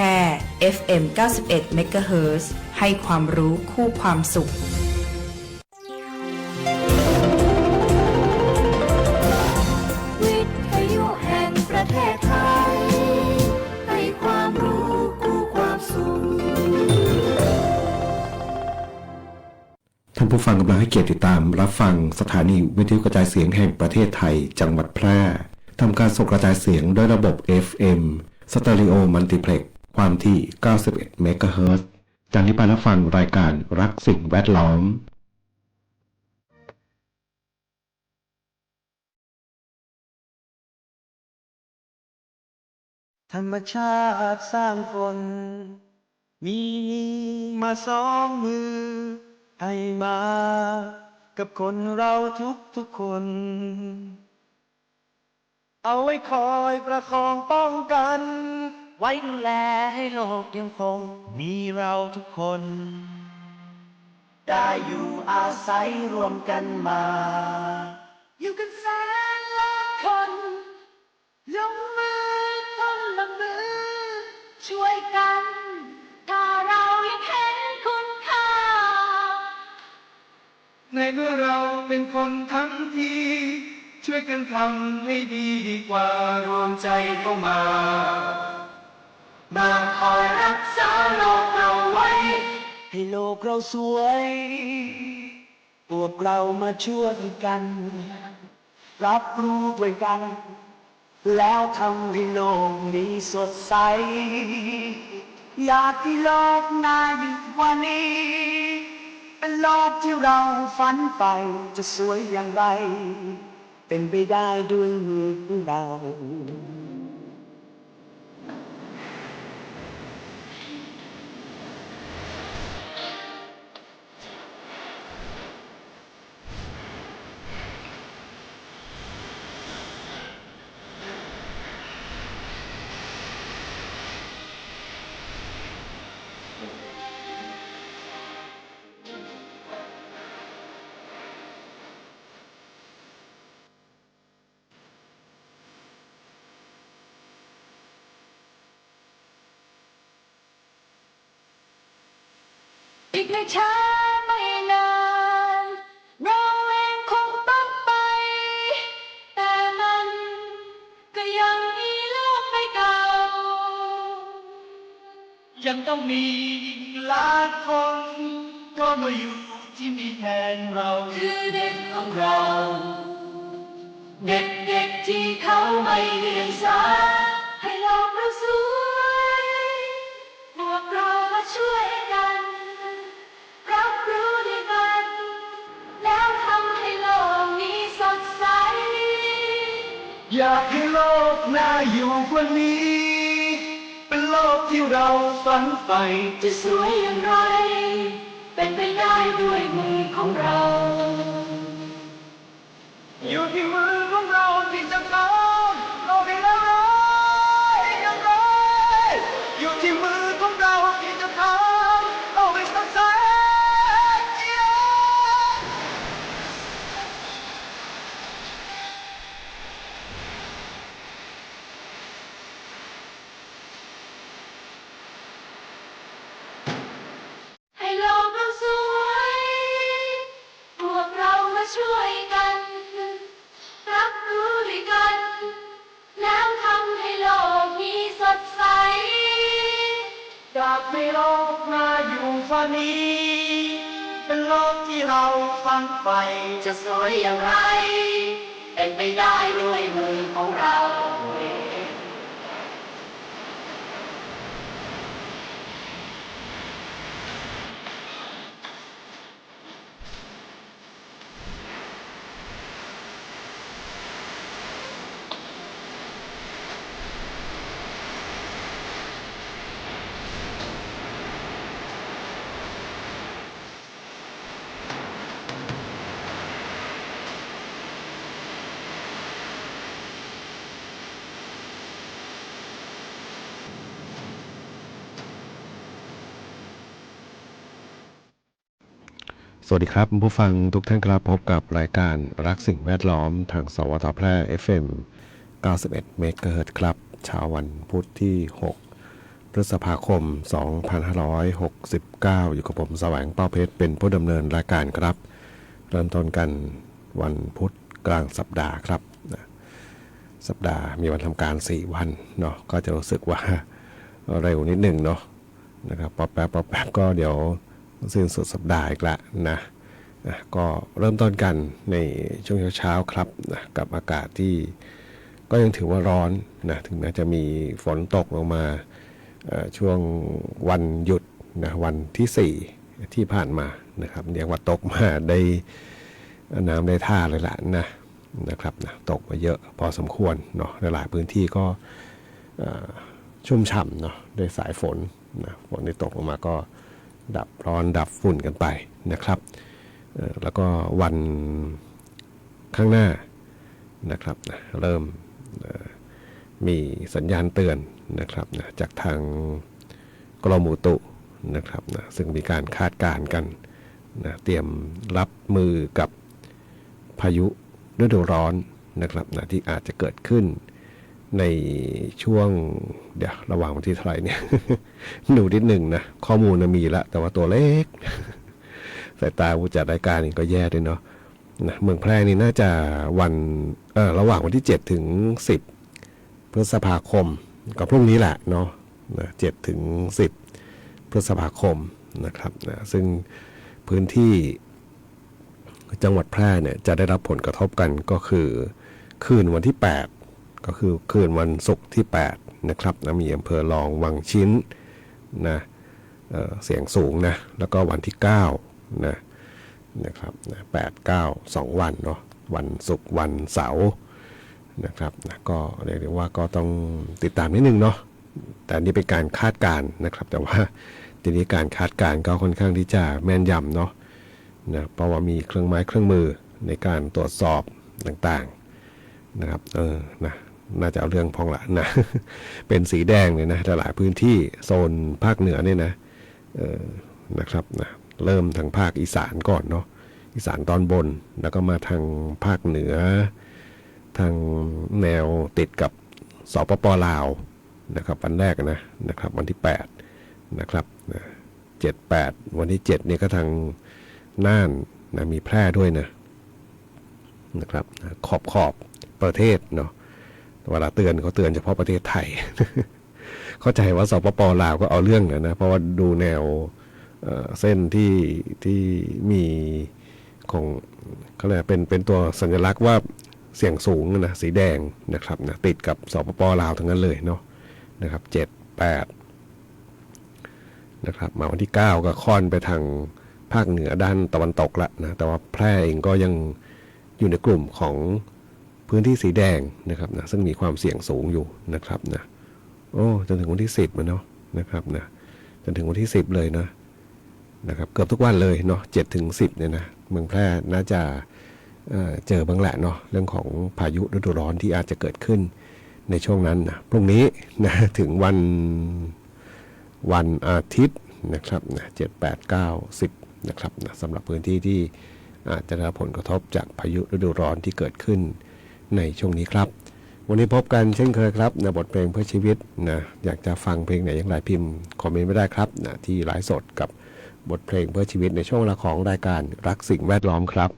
ร่ FM 91 เมกะเฮิรตซ์ให้ความรู้คู่ความสุขวิทยุแห่งประเทศไทยให้ความรู้คู่ความสุขท่านผู้ฟังกำลังให้เกียรติติดตามรับฟังสถานีวิทยุกระจายเสียงแห่งประเทศไทยจังหวัดแพร่ทำการส่งกระจายเสียงด้วยระบบ FM สเตอริโอมัลติเพล็กซ์ความถี่ 91 เมกะเฮิรตซ์ จากนี้ไปรับฟังรายการรักสิ่งแวดล้อมธรรมชาติสร้างฝนมีมาสองมือให้มากับคนเราทุกคน เอาไว้คอยประคองป้องกัน ไว้ดูแลให้โลกยังคงมีเราทุกคน ได้อยู่อาศัยรวมกันมา อยู่กันแสนล้านคนลงมือคนละมือช่วยกันถ้าเรายังเห็นคุณค่าในเมื่อเราเป็นคนทั้งทีช่วยกันทำให้ดีกว่ารวมใจเข้ามาคอยรักษาโลกเราไว้ให้โลกเราสวยพวกเรามาช่วยกันรับรู้ด้วยกันแล้วทำให้โลกนี้สดใสอยากให้โลกน่าอยู่กว่านี้เป็นโลกที่เราฝันไปจะสวยอย่างไรเป็นไปได้ด้วยมือของเราอีกไม่ช้าไม่นานเราเองคงต้องไปแต่มันก็ยังมีโลกใบเก่ายังต้องมีล้านคนก็มาอยู่ที่มีแทนเราคือเด็กของเราเด็กที่เขาไม่เรียนสายให้โลกเราสวยพวกเรามาช่วยกันรับรู้ด้วยกันแล้วทำให้โลกนี้สดใสอยากให้โลกน่าอยู่กว่านี้เป็นโลกที่เราฝันใฝ่จะสวยอย่างไรเป็นไปได้ด้วยมือของเรา อยู่ที่มือของเราที่จะทำโลกให้ละลายอย่างไรอยู่ที่มือของเราที่จะทำโลกให้สดใสให้โลกเราสวยพวกเรามาช่วยกันรับรู้ด้วยกันแล้วทำให้โลกนี้สดใสอยากให้โลกน่าอยู่ฝันนี้เป็นโลกที่เราฝันใฝ่จะสวยอย่างไรเป็นไปได้ด้วยมือของเราสวัสดีครับผู้ฟังทุกท่านครับพบกับรายการรักสิ่งแวดล้อมทางสวทแพร่ FM 91 เมกะเฮิรตซ์ครับเช้าวันพุธที่6 พฤษภาคม 2569 อยู่กับผมแสวงเป้าเพชรเป็นผู้ดำเนินรายการครับเริ่มต้นกันวันพุธกลางสัปดาห์ครับสัปดาห์มีวันทำการ4วันเนาะก็จะรู้สึกว่าเร็วนิดหนึ่งเนาะนะครับป๊อปแป๊บก็เดี๋ยวสิ้นสุดสัปดาห์อีกละนะก็เริ่มต้นกันในช่วงเช้าครับนะกับอากาศที่ก็ยังถือว่าร้อนนะถึงแม้จะมีฝนตกลงมาช่วงวันหยุดนะวันที่4ที่ผ่านมานะครับเรียกว่าตกมาได้น้ำได้ท่าเลยล่ะนะครับตกมาเยอะพอสมควรเนาะในหลายพื้นที่ก็ชุ่มฉ่ำเนาะด้วยสายฝนนะฝนที่ตกลงมาก็ดับร้อนดับฝุ่นกันไปนะครับแล้วก็วันข้างหน้านะครับเริ่มมีสัญญาณเตือนนะครับจากทางกรมอุตุนะครับซึ่งมีการคาดการณ์กันเตรียมรับมือกับพายุฤดูร้อนนะครับที่อาจจะเกิดขึ้นในช่วงเดี๋ยวระหว่างวันที่เท่าไหร่เนี่ย หนูนิดหนึ่งนะข้อมูลมีแล้วแต่ว่าตัวเล็ก สายตาผู้จัดรายการนี่ก็แย่ด้วยเนาะเมืองแพร่นี่น่าจะวันระหว่างวันที่7ถึง10พฤษภาคมกับพรุ่งนี้แหละเนาะ7ถึง10พฤษภาคมนะครับซึ่งพื้นที่จังหวัดแพร่เนี่ยจะได้รับผลกระทบกันก็คือคืนวันที่8ก็คือคืนวันศุกร์ที่8นะครับมีอำเภอรองวังชิ้นนะเสียงสูงนะแล้วก็วันที่9นะครับ8 9 2วันเนาะวันศุกร์วันเสาร์นะครับก็เรียกได้ว่าก็ต้องติดตามนิดนึงเนาะแต่นี่เป็นการคาดการณ์นะครับแต่ว่าทีนี้การคาดการณ์ก็ค่อนข้างที่จะแม่นยำเนาะเพราะว่ามีเครื่องไม้เครื่องมือในการตรวจสอบต่างๆนะครับน่าจะเอาเรื่องพองละนะ เป็นสีแดงเลยนะหลายพื้นที่โซนภาคเหนือเนี่ยนะครับเริ่มทางภาคอีสานก่อนเนาะอีสานตอนบนแล้วก็มาทางภาคเหนือทางแนวติดกับสปป.ลาวนะครับวันแรกนะครับวันที่8นะครับ7-8วันที่7เนี่ยก็ทางน่านมีแพร่ด้วยนะครับขอบประเทศเนาะเวลาเตือนเขาเตือนเฉพาะประเทศไทย เข้าใจว่าสปป.ลาวก็เอาเรื่องนะเพราะว่าดูแนวเส้นที่มีของเขาเรียกเป็นตัวสัญลักษณ์ว่าเสี่ยงสูงนะสีแดงนะครับติดกับสปป.ลาวทั้งนั้นเลยเนาะนะครับ7-8นะครับมาวันที่9ก็ค่อนไปทางภาคเหนือด้านตะวันตกละนะแต่ว่าแพร่เองก็ยังอยู่ในกลุ่มของพื้นที่สีแดงนะครับซึ่งมีความเสี่ยงสูงอยู่นะครับจนถึงวันที่10เนาะนะครับจนถึงวันที่10เลยนะครับเกือบทุกวันเลยเนาะ7ถึง10เนี่ยนะเมืองแพร่น่าจะเจอบ้างแหละเนาะเรื่องของพายุฤดูร้อนที่อาจจะเกิดขึ้นในช่วงนั้นพรุ่งนี้ถึงวันอาทิตย์นะครับ7 8 9 10นะครับสำหรับพื้นที่ที่อาจจะได้รับผลกระทบจากพายุฤดูร้อนที่เกิดขึ้นในช่วงนี้ครับวันนี้พบกันเช่นเคยครับบทเพลงเพื่อชีวิตอยากจะฟังเพลงไหนอย่างไรพิมพ์คอมเมนต์ไม่ได้ครับที่ไลฟ์สดกับบทเพลงเพื่อชีวิตในช่วงเวลาของรายการรักสิ่งแวดล้อมครับ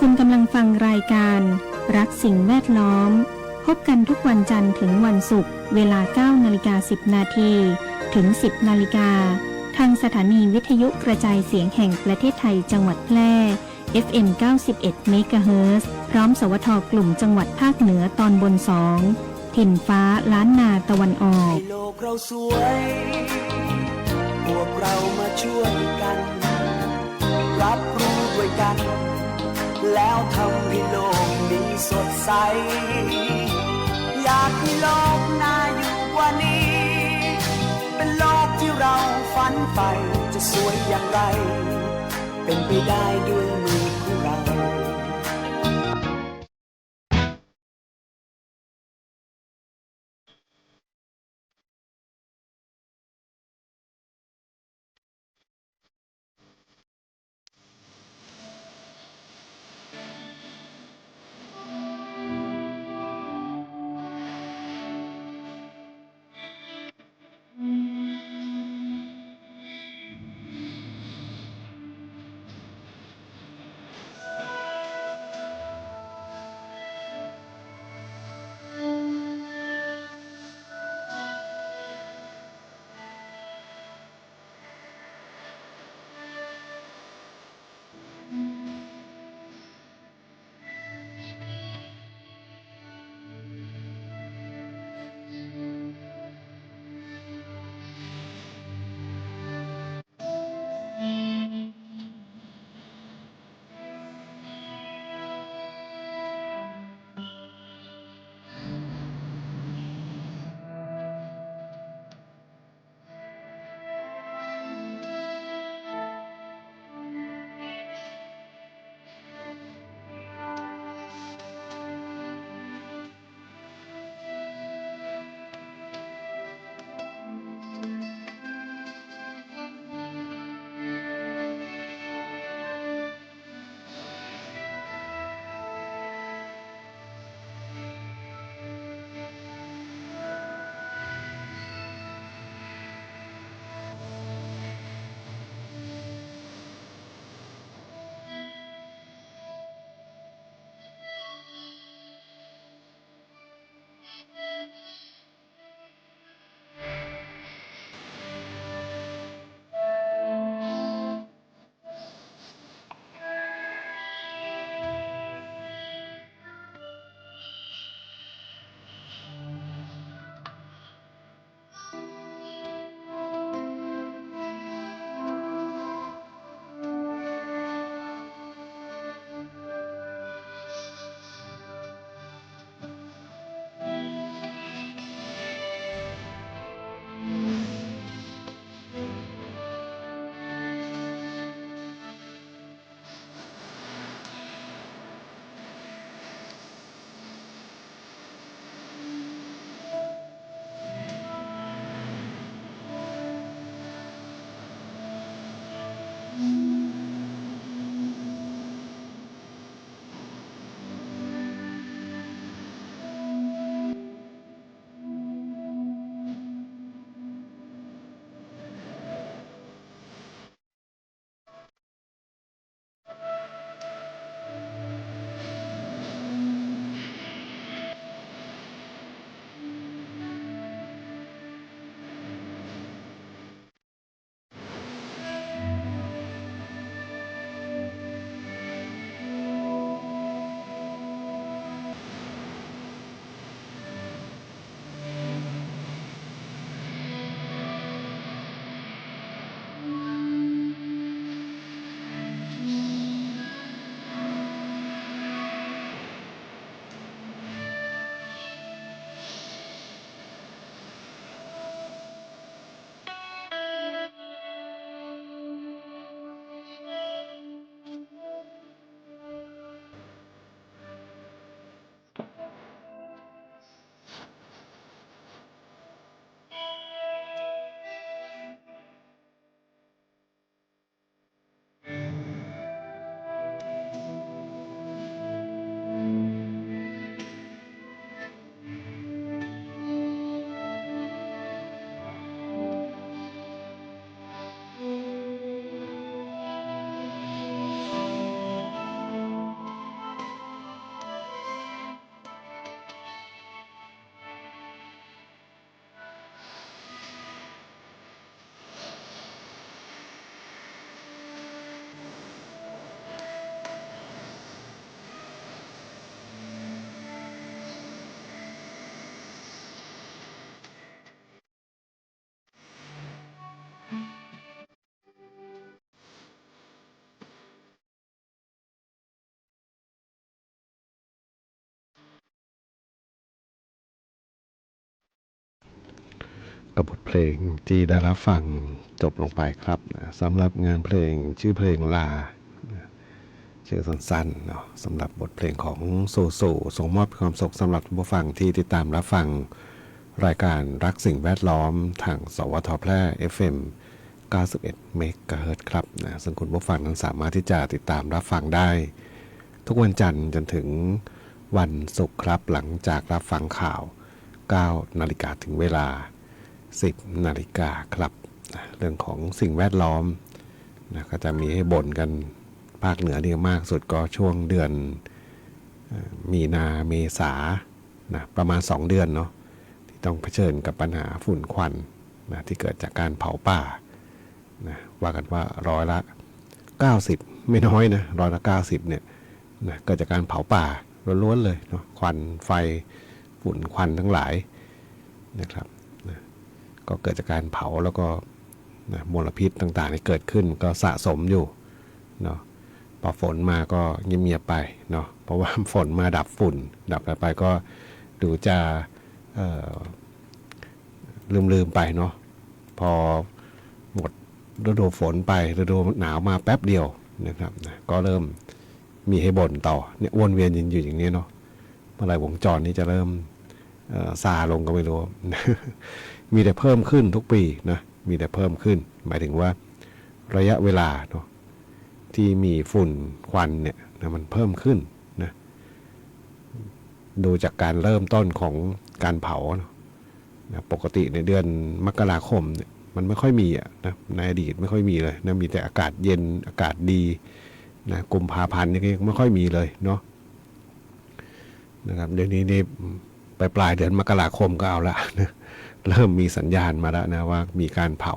คุณกำลังฟังรายการรักสิ่งแวดล้อมพบกันทุกวันจันทร์ถึงวันศุกร์เวลา 9:10 นาทีถึง 10 นาฬิกาทางสถานีวิทยุกระจายเสียงแห่งประเทศไทยจังหวัดแพร่ FM 91 เมกะเฮิรตซ์พร้อมสวทกลุ่มจังหวัดภาคเหนือตอนบน 2 ถิ่นฟ้าล้านนาตะวันออก ให้โลกเราสวย พวกเรามาช่วยกัน รับรู้ด้วยกัน แล้วทำให้โลกนี้สดใส อยากให้โลกน่าอยู่กว่านี้ เป็นโลกที่เราฝันใฝ่จะสวยอย่างไร เป็นไปได้ด้วยมือของเรา กับบทเพลงที่ได้รับฟังจบลงไปครับสำหรับงานเพลงชื่อเพลงลาชื่อสั้นๆเนาะสำหรับบทเพลงของโซโซส่งมอบความสุขสำหรับผู้ฟังที่ติดตามรับฟังรายการรักสิ่งแวดล้อมทางสวทแพร่ FM 91 เมกะเฮิรตซ์ครับนะซึ่งคุณผู้ฟังนั้นสามารถที่จะติดตามรับฟังได้ทุกวันจันทร์จนถึงวันศุกร์ครับหลังจากรับฟังข่าว 9 นาฬิกาถึงเวลา 10 นาฬิกาครับเรื่องของสิ่งแวดล้อมนะก็จะมีให้บ่นกันภาคเหนือนี่มากสุดก็ช่วงเดือนมีนาเมษานะประมาณ2เดือนเนาะที่ต้องเผชิญกับปัญหาฝุ่นควันนะที่เกิดจากการเผาป่านะว่ากันว่าร้อยละ90ไม่น้อยนะร้อยละ90เนี่ยนะเกิดจากการเผาป่าล้วนๆเลยเนาะควันไฟฝุ่นควันทั้งหลายนะครับนะก็เกิดจากการเผาแล้วก็นะมลพิษต่างๆที่เกิดขึ้นก็สะสมอยู่เนาะพอฝนมาก็เงียบๆไปเนาะเพราะว่าฝนมาดับฝุ่นดับไปก็ดูจะลืมไปเนาะพอหมดฤดูฝนไปฤดูหนาวมาแป๊บเดียวนะครับนะก็เริ่มมีให้บ่นต่อเนี่ยวนเวียนอยู่อย่างนี้เนาะเมื่อไหร่วงจรนี้จะเริ่มซาลงก็ไม่รู้ มีแต่เพิ่มขึ้นทุกปีนะมีแต่เพิ่มขึ้นหมายถึงว่าระยะเวลาเนาะที่มีฝุ่นควันเนี่ยนะมันเพิ่มขึ้นนะดูจากการเริ่มต้นของการเผานะปกติในเดือนมกราคมเนี่ยมันไม่ค่อยมีนะในอดีตไม่ค่อยมีเลยนะมีแต่อากาศเย็นอากาศดีนะกุมภาพันธ์นี่ก็ไม่ค่อยมีเลยเนาะนะครับเดี๋ยวนี้นี่ปลายเดือนมกราคมก็เอาละนะเริ่มมีสัญญาณมาแล้วนะว่ามีการเผา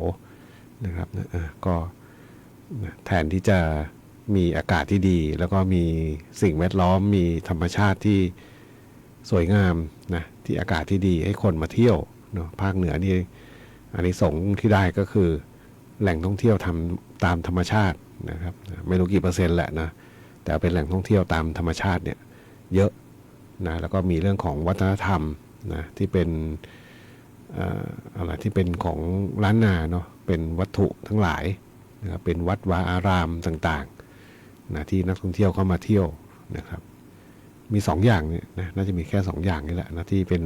นะครับก็แทนที่จะมีอากาศที่ดีแล้วก็มีสิ่งแวดล้อมมีธรรมชาติที่สวยงามนะที่อากาศที่ดีให้คนมาเที่ยวเนาะภาคเหนือนี่อานิสงส์ที่ได้ก็คือแหล่งท่องเที่ยวทำตามธรรมชาตินะครับไม่รู้กี่เปอร์เซ็นต์แหละนะแต่เป็นแหล่งท่องเที่ยวตามธรรมชาติเนี่ยเยอะนะแล้วก็มีเรื่องของวัฒนธรรมนะที่เป็นอะไรที่เป็นของล้านนาเนาะเป็นวัตถุทั้งหลายนะครับเป็นวัดวาอารามต่างๆนะที่นักท่องเที่ยวเข้ามาเที่ยวนะครับมี2อย่างเนี่ยนะน่าจะมีแค่2อย่างนี่แหละนะที่เป็น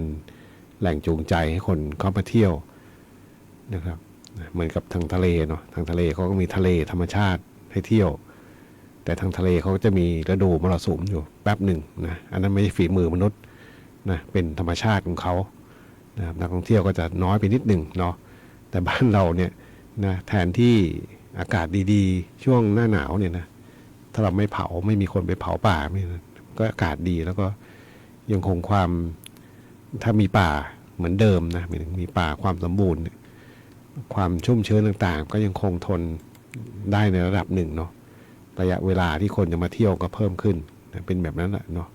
แหล่งจูงใจให้คนเข้ามาเที่ยวนะครับเหมือนกับทางทะเลเนาะทางทะเลเขาก็มีทะเลธรรมชาติให้เที่ยวแต่ทางทะเลเขาก็จะมีฤดูมรสุมอยู่แป๊บหนึ่งนะอันนั้นไม่ใช่ฝีมือมนุษย์นะเป็นธรรมชาติของเขานะครับนักท่องเที่ยวก็จะน้อยไปนิดหนึ่งเนาะแต่บ้านเราเนี่ยนะแทนที่อากาศดีๆช่วงหน้าหนาวเนี่ยนะถ้าเราไม่เผาไม่มีคนไปเผาป่าไม่นะก็อากาศดีแล้วก็ยังคงความถ้ามีป่าเหมือนเดิมนะมีป่าความสมบูรณ์ความชุ่มชื้นต่างๆก็ยังคงทนได้ในระดับหนึ่งเนาะระยะเวลาที่คนจะมาเที่ยวก็เพิ่มขึ้นนะเป็นแบบนั้นแหละเนาะ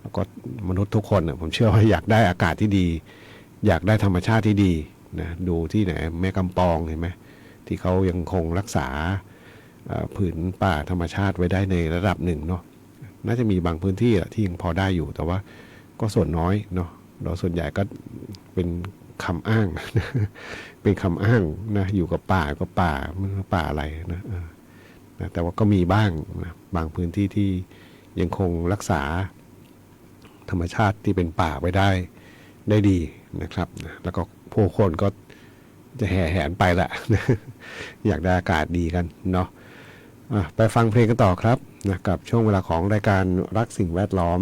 แล้วก็มนุษย์ทุกคนผมเชื่อว่าอยากได้อากาศที่ดีอยากได้ธรรมชาติที่ดีนะดูที่ไหนแม่กำปองเห็นไหมที่เขายังคงรักษาผืนป่าธรรมชาติไว้ได้ในระดับหนึ่งเนาะน่าจะมีบางพื้นที่ที่ยังพอได้อยู่แต่ว่าก็ส่วนน้อยเนาะโดยส่วนใหญ่ก็เป็นคำอ้าง เป็นคำอ้างนะอยู่กับป่าก็ป่ามันป่าอะไรนะแต่ว่าก็มีบ้างนะบางพื้นที่ที่ยังคงรักษาธรรมชาติที่เป็นป่าไว้ได้ดีนะครับนะแล้วก็ผู้คนก็จะแห่แหนไปละ อยากได้อากาศดีกันเนาะไปฟังเพลงกันต่อครับนะกับช่วงเวลาของรายการรักสิ่งแวดล้อม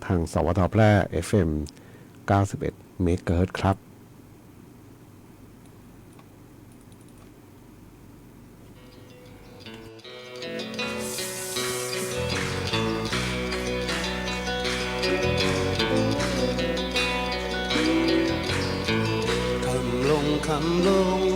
ทางสวทแพร่ FM 91 เมกะเฮิรตซ์ครับคำลง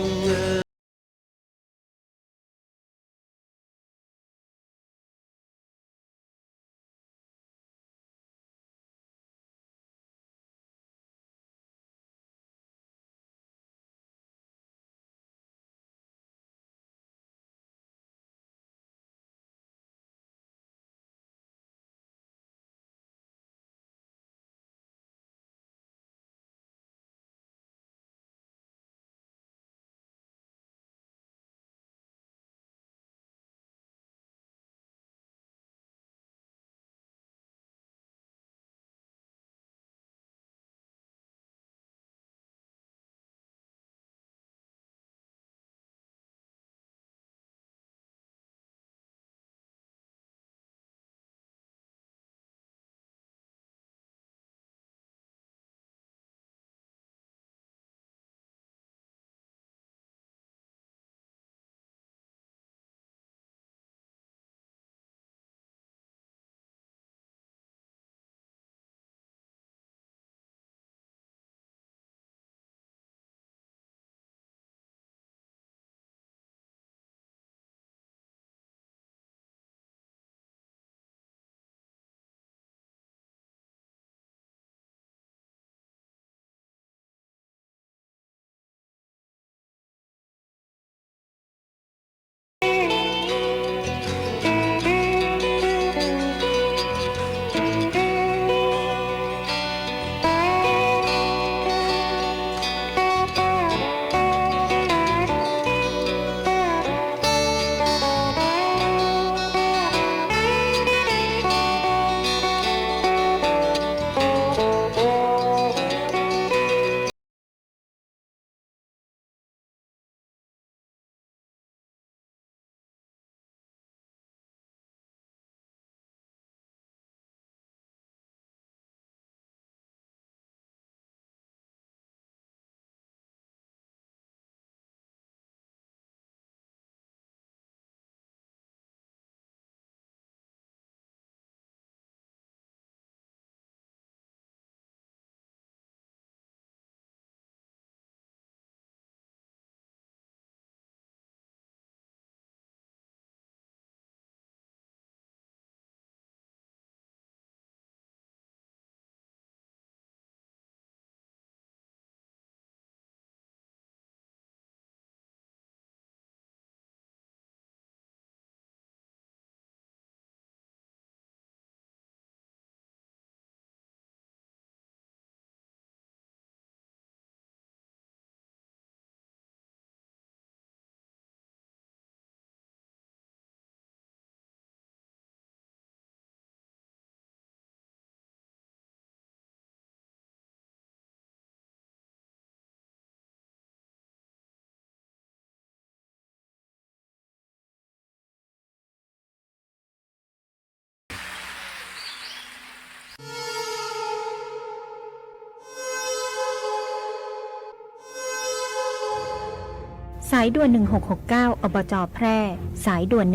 สายด่วน1669อบจแพร่สายด่วน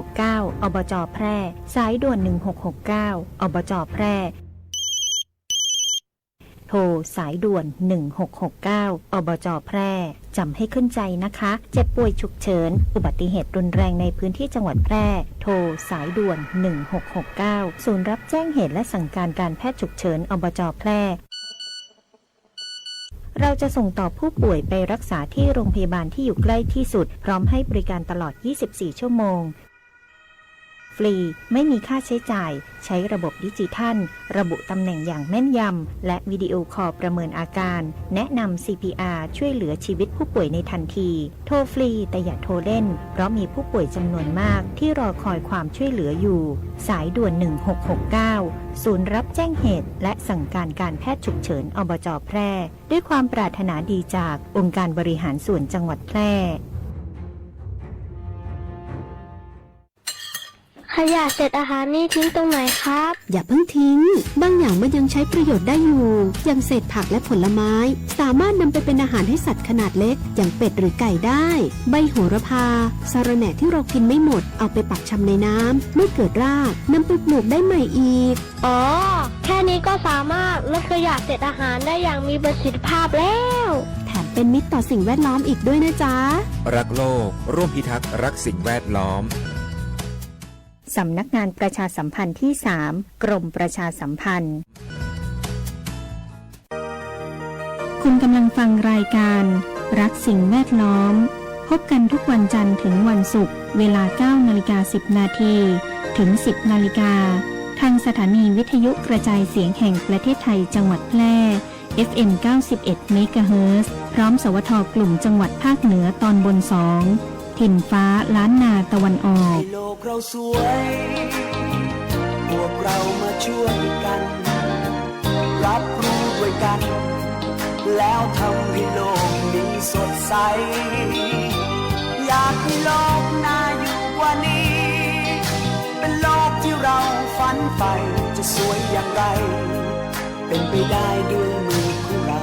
1669อบจแพร่สายด่วน1669อบจแพร่โทรสายด่วน1669อบจแพร่จำให้ขึ้นใจนะคะเจ็บป่วยฉุกเฉินอุบัติเหตุรุนแรงในพื้นที่จังหวัดแพร่โทรสายด่วน1669ศูนย์รับแจ้งเหตุและสั่งการแพทย์ฉุกเฉินอบจแพร่เราจะส่งต่อผู้ป่วยไปรักษาที่โรงพยาบาลที่อยู่ใกล้ที่สุดพร้อมให้บริการตลอด24ชั่วโมงฟรีไม่มีค่าใช้จ่ายใช้ระบบดิจิทัลระบุตำแหน่งอย่างแม่นยำและวิดีโอคอลประเมินอาการแนะนำ CPR ช่วยเหลือชีวิตผู้ป่วยในทันทีโทรฟรีแต่อย่าโทรเล่นเพราะมีผู้ป่วยจำนวนมากที่รอคอยความช่วยเหลืออยู่สายด่วน1669ศูนย์รับแจ้งเหตุและสั่งการแพทย์ฉุกเฉินอบจแพร่ด้วยความปรารถนาดีจากองค์การบริหารส่วนจังหวัดแพร่ขยะเศษอาหารนี่ทิ้งตรงไหนครับ อย่าเพิ่งทิ้งบางอย่างมันยังใช้ประโยชน์ได้อยู่อย่างเศษผักและผลไม้สามารถนำไปเป็นอาหารให้สัตว์ขนาดเล็กอย่างเป็ดหรือไก่ได้ใบโหระพาสะระแหน่ที่เรากินไม่หมดเอาไปปักชำในน้ำเมื่อเกิดรากนำไปปลูกได้ใหม่อีกอ๋อแค่นี้ก็สามารถลดขยะเศษอาหารได้อย่างมีประสิทธิภาพแล้วแถมเป็นมิตรต่อสิ่งแวดล้อมอีกด้วยนะจ๊ะรักโลกร่วมพิทักษ์รักสิ่งแวดล้อมสำนักงานประชาสัมพันธ์ที่ 3 กรมประชาสัมพันธ์คุณกำลังฟังรายการรักสิ่งแวดล้อมพบกันทุกวันจันทร์ถึงวันศุกร์เวลา 9:10 นาทีถึง 10 นาฬิกาทางสถานีวิทยุกระจายเสียงแห่งประเทศไทยจังหวัดแพร่ FM 91 เมกะเฮิรตซ์พร้อมสวทกลุ่มจังหวัดภาคเหนือตอนบน2ถิ่นฟ้าล้านนาตะวันออกให้โลกเราสวยพวกเรามาช่วยกันรับรู้ด้วยกันแล้วทำให้โลกนี้สดใสอยากให้โลกน่าอยู่กว่านี้เป็นโลกที่เราฝันใฝ่จะสวยอย่างไรเป็นไปได้ด้วยมือของเรา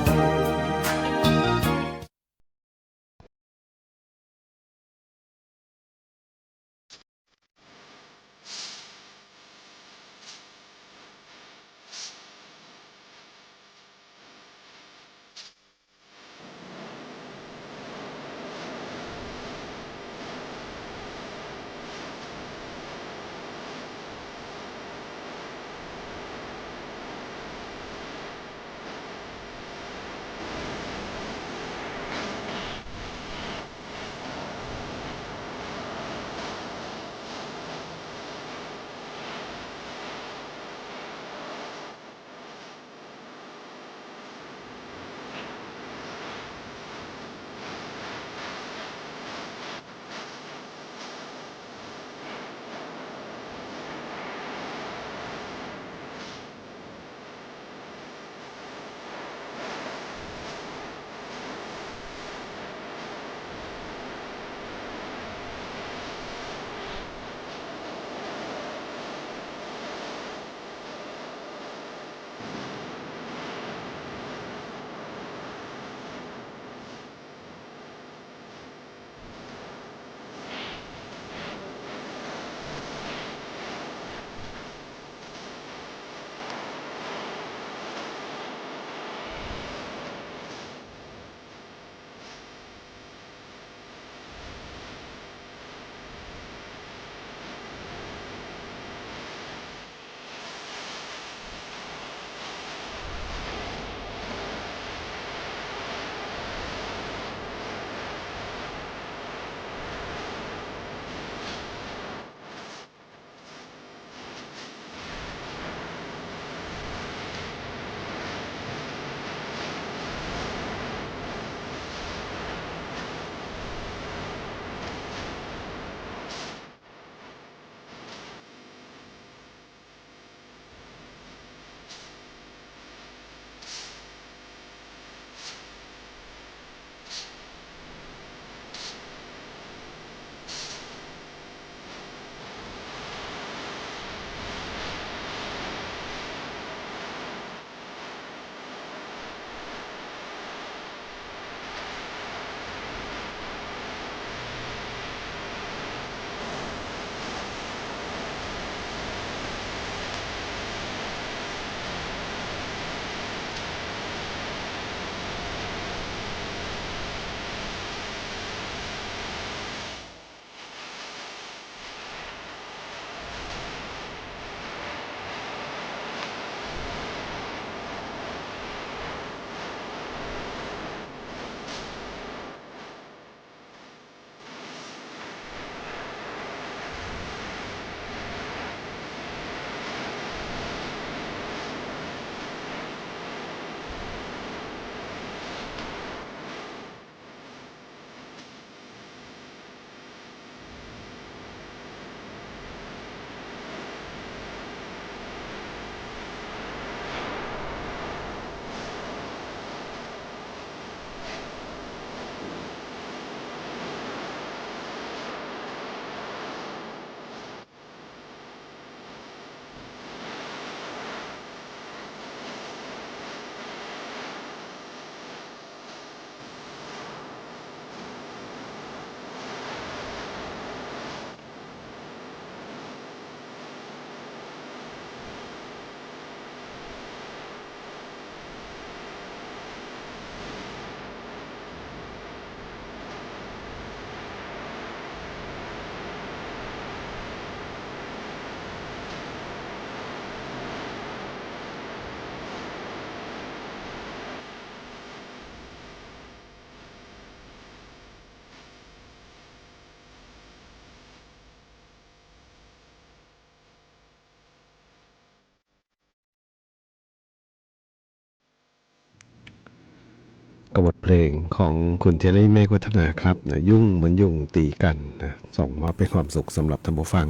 กับบทเพลงของคุณเจรี่เมฆวัฒนาครับนะยุ่งเหมือนยุงตีกันนะส่งมาเป็นความสุขสำหรับท่านผู้ฟัง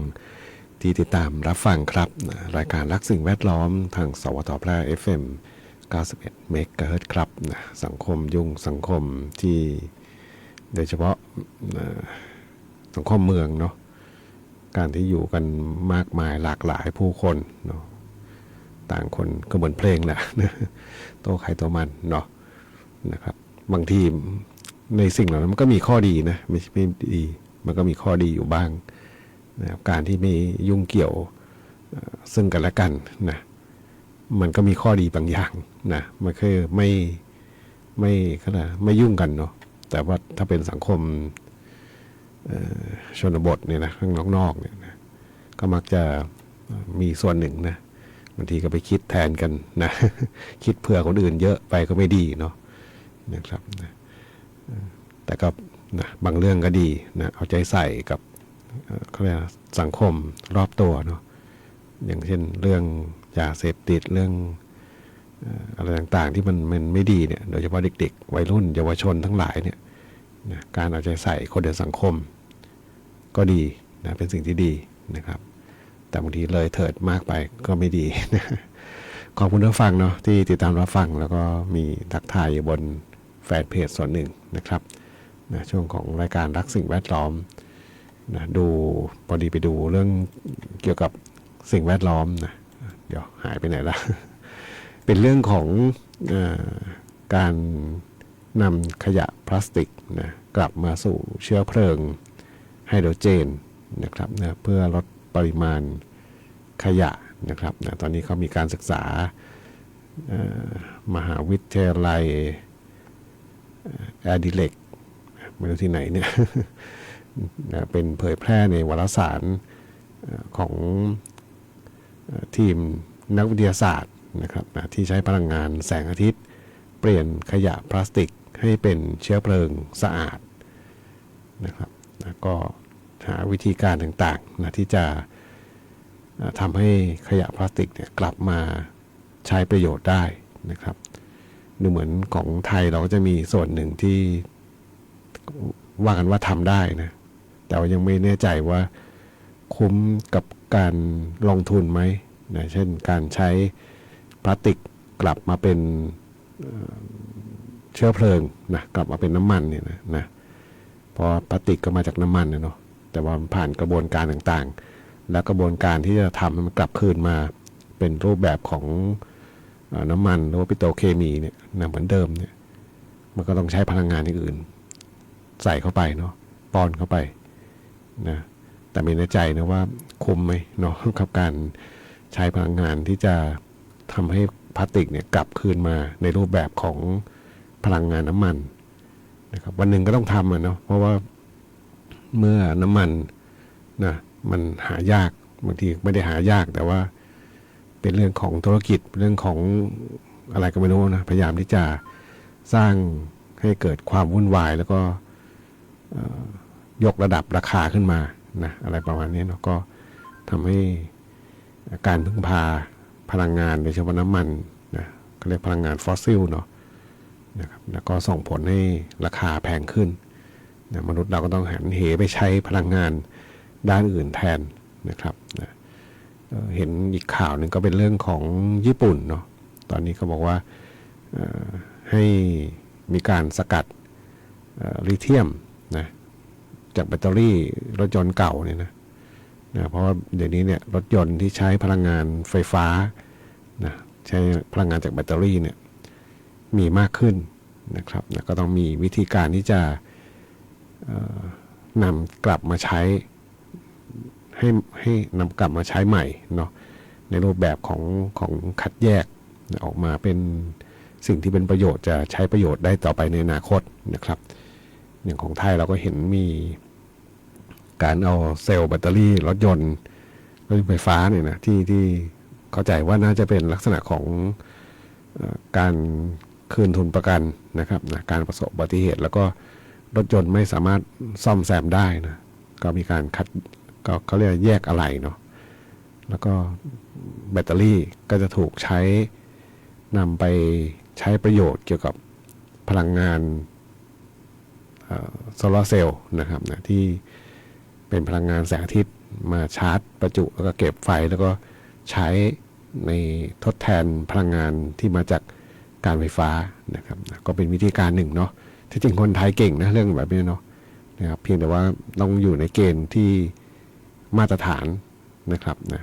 ที่ติดตามรับฟังครับนะรายการรักสิ่งแวดล้อมทางสวทแพร่ FM 91 เมกะเฮิรตซ์ครับนะสังคมยุ่งสังคมที่โดยเฉพาะสังคมเมืองเนาะการที่อยู่กันมากมายหลากหลายผู้คนเนาะต่างคนก็เหมือนเพลงแหละตัวใครตัวมันเนาะนะครับบางทีในสิ่งเหล่านั้นมันก็มีข้อดีนะไม่ดีมันก็มีข้อดีอยู่บ้างนะครับการที่ไม่ยุ่งเกี่ยวซึ่งกันและกันนะมันก็มีข้อดีบางอย่างนะมันคือไม่ขนาดไม่ยุ่งกันเนาะแต่ว่าถ้าเป็นสังคมชนบทเนี่ยนะข้างนอกเนี่ยนะก็มักจะมีส่วนหนึ่งนะบางทีก็ไปคิดแทนกันนะคิดเผื่อคนอื่นเยอะไปก็ไม่ดีเนาะนะครับนะแต่ก็นะบางเรื่องก็ดีนะเอาใจใส่กับเขาเรียกสังคมรอบตัวเนาะอย่างเช่นเรื่องยาเสพติดเรื่องอะไรต่างๆที่มันไม่ดีเนี่ยโดยเฉพาะเด็กๆวัยรุ่นเยาวชนทั้งหลายเนี่ยนะการเอาใจใส่คนในสังคมก็ดีนะเป็นสิ่งที่ดีนะครับแต่บางทีเลยเถิดมากไปก็ไม่ดีนะขอบคุณท่านฟังเนาะที่ติดตามรับฟังแล้วก็มีทักทายอยู่บนแฟนเพจส่วนหนึ่งนะครับนะช่วงของรายการรักสิ่งแวดล้อมนะดูพอดีไปดูเรื่องเกี่ยวกับสิ่งแวดล้อมนะเดี๋ยวหายไปไหนละ เป็นเรื่องของการนำขยะพลาสติกนะกลับมาสู่เชื้อเพลิงไฮโดรเจนนะครับนะเพื่อลดปริมาณขยะนะครับนะตอนนี้เขามีการศึกษามหาวิทยาลัยแอดิเลกไม่รู้ที่ไหนเนี่ย นะเป็นเผยแพร่ในวารสารของทีมนักวิทยาศาสตร์นะครับนะที่ใช้พลังงานแสงอาทิตย์เปลี่ยนขยะพลาสติกให้เป็นเชื้อเพลิงสะอาดนะครับนะก็หาวิธีการต่างๆนะที่จะทำให้ขยะพลาสติกเนี่ยกลับมาใช้ประโยชน์ได้นะครับดูเหมือนของไทยเราก็จะมีส่วนหนึ่งที่ว่ากันว่าทำได้นะแต่ว่ายังไม่แน่ใจว่าคุ้มกับการลงทุนไหมนะเช่นการใช้พลาสติกกลับมาเป็นเชื้อเพลิงนะกลับมาเป็นน้ำมันเนี่ยนะเพราะพลาสติกก็มาจากน้ำมันเนาะแต่ว่าผ่านกระบวนการต่างๆแล้วกระบวนการที่จะทำให้มันกลับคืนมาเป็นรูปแบบของน้ำมันหรือว่าปิโตรเคมีเนี่ยนะเหมือนเดิมเนี่ยมันก็ต้องใช้พลังงานอย่างอื่นใส่เข้าไปเนาะป้อนเข้าไปนะแต่ไม่แน่ใจนะว่าคุ้มไหมเนาะกับการใช้พลังงานที่จะทำให้พลาสติกเนี่ยกลับคืนมาในรูปแบบของพลังงานน้ำมันนะครับวันหนึ่งก็ต้องทำเนาะเพราะว่าเมื่อน้ำมันนะมันหายากบางทีไม่ได้หายากแต่ว่าเป็นเรื่องของธุรกิจเรื่องของอะไรก็ไม่รู้นะพยายามที่จะสร้างให้เกิดความวุ่นวายแล้วก็ยกระดับราคาขึ้นมานะอะไรประมาณนี้เนาะก็ทำให้การพึ่งพาพลังงานโดยเฉพาะน้ำมันนะเขาเรียกพลังงานฟอสซิลเนาะนะครับแล้วก็ส่งผลให้ราคาแพงขึ้นนะมนุษย์เราก็ต้องหันเหไปใช้พลังงานด้านอื่นแทนนะครับนะเห็นอีกข่าวหนึ่งก็เป็นเรื่องของญี่ปุ่นเนาะตอนนี้เขาบอกว่าให้มีการสกัดลิเธียมนะจากแบตเตอรี่รถยนต์เก่าเนี่ยนะเพราะว่าเดี๋ยวนี้เนี่ยรถยนต์ที่ใช้พลังงานไฟฟ้านะใช้พลังงานจากแบตเตอรี่เนี่ยมีมากขึ้นนะครับนะก็ต้องมีวิธีการที่จะนำกลับมาใช้ให้นำกลับมาใช้ใหม่เนาะในรูปแบบของคัดแยกออกมาเป็นสิ่งที่เป็นประโยชน์จะใช้ประโยชน์ได้ต่อไปในอนาคตนะครับอย่างของไทยเราก็เห็นมีการเอาเซลล์แบตเตอรี่รถยนต์ไฟฟ้าเนี่ยนะที่เข้าใจว่าน่าจะเป็นลักษณะของการคืนทุนประกันนะครับนะการประสบอุบัติเหตุแล้วก็รถยนต์ไม่สามารถซ่อมแซมได้นะก็มีการคัดก็เขาเรียกแยกอะไหล่เนาะแล้วก็แบตเตอรี่ก็จะถูกใช้นำไปใช้ประโยชน์เกี่ยวกับพ พลังงานโซลาร์เซลล์นะครับนะที่เป็นพลังงานแสงอาทิตย์มาชาร์จประจุแล้วก็เก็บไฟแล้วก็ใช้ในทดแทนพลังงานที่มาจากการไฟฟ้านะครับนะก็เป็นวิธีการหนึ่งเนาะที่จริงคนไทยเก่งนะเรื่องแบบนี้เนาะนะครับเพียงแต่ว่าต้องอยู่ในเกณฑ์ที่มาตรฐานนะครับนะ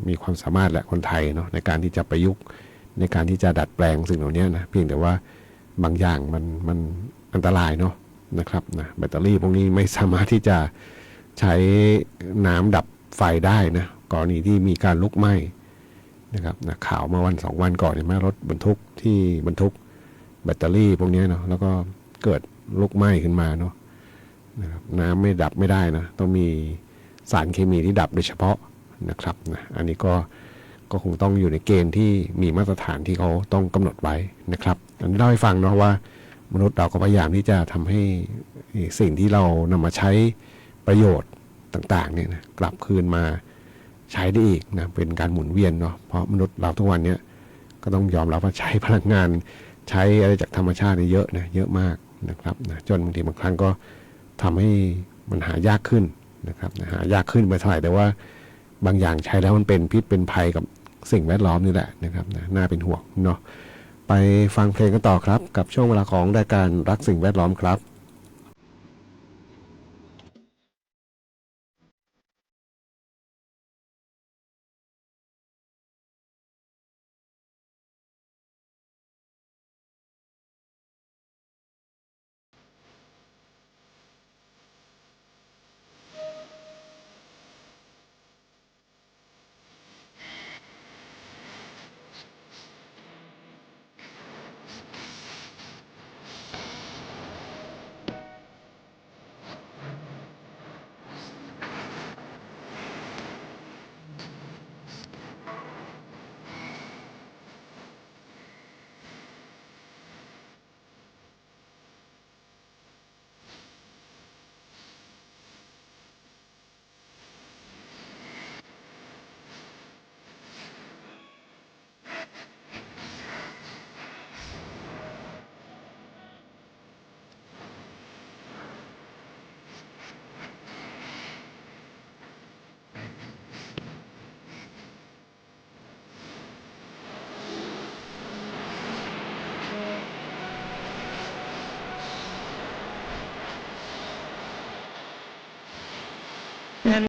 มีความสามารถและคนไทยเนาะในการที่จะประยุกต์ในการที่จะดัดแปลงสิ่งเหล่านี้นะเพียงแต่ว่าบางอย่างมันอันตรายเนาะนะครับนะแบตเตอรี่พวกนี้ไม่สามารถที่จะใช้น้ำดับไฟได้นะกรณีที่มีการลุกไหม้นะครับนะข่าวเมื่อวัน2 วันก่อนเห็นไหมรถบรรทุกที่บรรทุกแบตเตอรี่พวกนี้เนาะแล้วก็เกิดลุกไหม้ขึ้นมาเนาะนะครับน้ำไม่ดับไม่ได้นะต้องมีสารเคมีที่ดับโดยเฉพาะนะครับนะอันนี้ก็คงต้องอยู่ในเกณฑ์ที่มีมาตรฐานที่เขาต้องกำหนดไว้นะครับอันนี้เล่าให้ฟังเนาะว่ามนุษย์เราก็พยายามที่จะทำให้สิ่งที่เรานำมาใช้ประโยชน์ต่างๆเนี่ยนะกลับคืนมาใช้ได้อีกนะเป็นการหมุนเวียนเนาะเพราะมนุษย์เราทุกวันนี้ก็ต้องยอมรับว่าใช้พลังงานใช้อะไรจากธรรมชาติเยอะนะเยอะมากนะครับนะจนบางทีบางครั้งก็ทำให้มันหายากขึ้นนะครับนะหายากขึ้นไปเท่าไหร่แต่ว่าบางอย่างใช้แล้วมันเป็นพิษเป็นภัยกับสิ่งแวดล้อมนี่แหละนะครับนะน่าเป็นห่วงเนาะไปฟังเพลงกันต่อครับกับช่วงเวลาของรายการรักสิ่งแวดล้อมครับ